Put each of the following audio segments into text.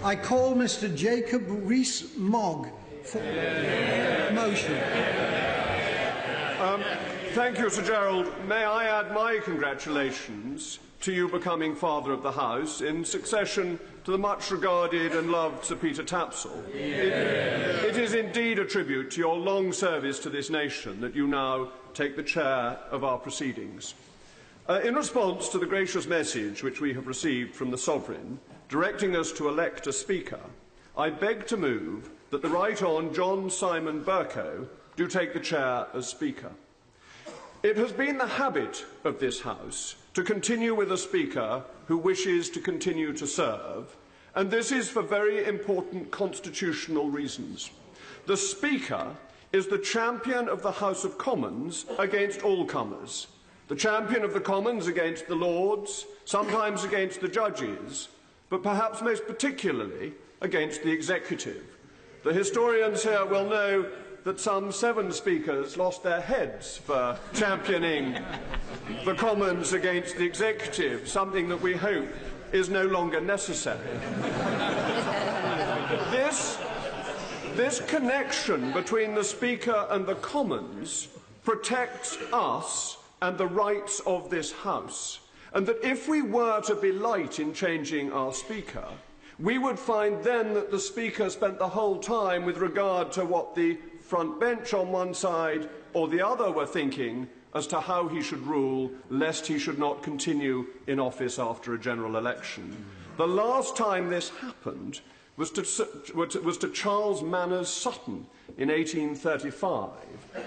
I call Mr. Jacob Rees Mogg for motion. Thank you, Sir Gerald. May I add my congratulations to you becoming Father of the House in succession to the much regarded and loved Sir Peter Tapsell. It is indeed a tribute to your long service to this nation that you now take the chair of our proceedings. In response to the gracious message which we have received from the Sovereign, directing us to elect a Speaker, I beg to move that the Right Hon. John Simon Bercow do take the chair as Speaker. It has been the habit of this House to continue with a Speaker who wishes to continue to serve, and this is for very important constitutional reasons. The Speaker is the champion of the House of Commons against all comers, the champion of the Commons against the Lords, sometimes against the judges, but perhaps most particularly against the executive. The historians here will know that some 7 speakers lost their heads for championing the Commons against the executive, something that we hope is no longer necessary. This connection between the Speaker and the Commons protects us and the rights of this House, and that if we were to be light in changing our Speaker, we would find then that the Speaker spent the whole time with regard to what the front bench on one side or the other were thinking as to how he should rule, lest he should not continue in office after a general election. The last time this happened was to Charles Manners Sutton in 1835,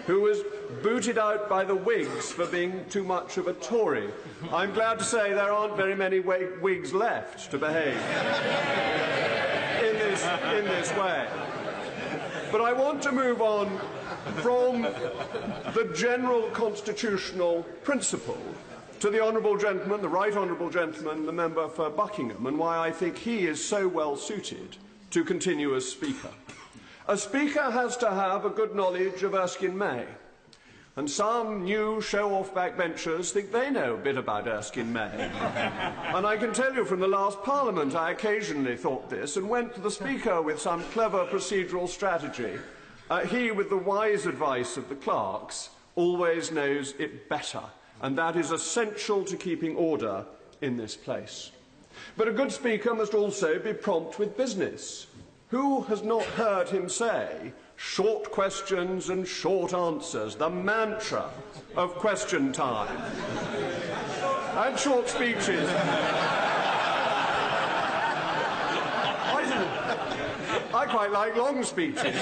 who was booted out by the Whigs for being too much of a Tory. I'm glad to say there aren't very many Whigs left to behave in this way. But I want to move on from the general constitutional principle to the honourable gentleman, the right honourable gentleman, the member for Buckingham, and why I think he is so well suited to continue as Speaker. A Speaker has to have a good knowledge of Erskine May, and some new show-off backbenchers think they know a bit about Erskine May. And I can tell you from the last Parliament I occasionally thought this and went to the Speaker with some clever procedural strategy. He, with the wise advice of the clerks, always knows it better, and that is essential to keeping order in this place. But a good Speaker must also be prompt with business. Who has not heard him say, short questions and short answers, the mantra of question time, and short speeches? I quite like long speeches.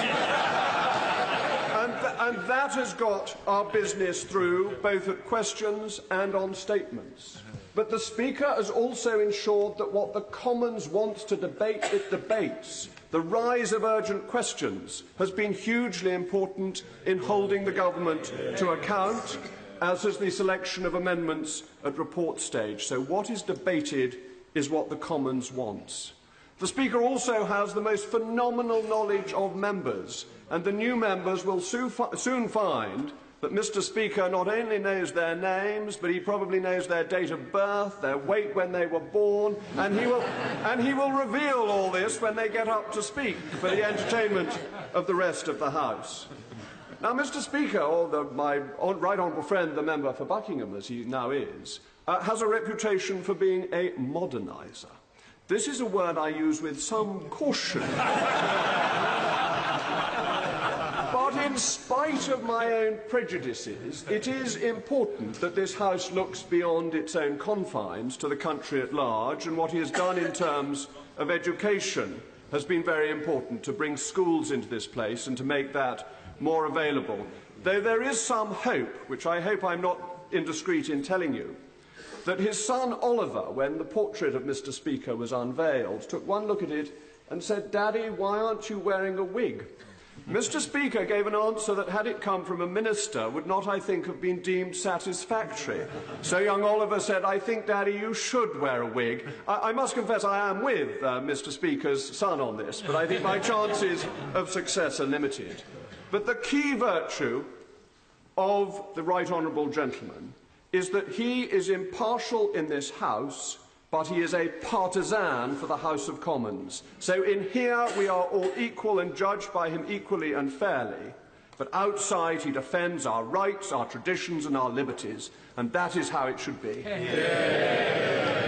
And that has got our business through, both at questions and on statements. But the Speaker has also ensured that what the Commons wants to debate, it debates. The rise of urgent questions has been hugely important in holding the government to account, as is the selection of amendments at report stage. So what is debated is what the Commons wants. The Speaker also has the most phenomenal knowledge of members, and the new members will soon find that Mr. Speaker not only knows their names, but he probably knows their date of birth, their weight when they were born, and he will reveal all this when they get up to speak for the entertainment of the rest of the House. Now, Mr. Speaker, or my right honourable friend, the member for Buckingham, as he now is, has a reputation for being a moderniser. This is a word I use with some caution. But in spite of my own prejudices, it is important that this House looks beyond its own confines to the country at large, and what he has done in terms of education has been very important, to bring schools into this place and to make that more available. Though there is some hope, which I hope I'm not indiscreet in telling you, that his son Oliver, when the portrait of Mr. Speaker was unveiled, took one look at it and said, "Daddy, why aren't you wearing a wig?" Mr. Speaker gave an answer that, had it come from a minister, would not, I think, have been deemed satisfactory. So young Oliver said, "I think, Daddy, you should wear a wig." I must confess I am with Mr. Speaker's son on this, but I think my chances of success are limited. But the key virtue of the right honourable gentleman is that he is impartial in this House but he is a partisan for the House of Commons. So in here we are all equal and judged by him equally and fairly, but outside he defends our rights, our traditions and our liberties, and that is how it should be. Yeah.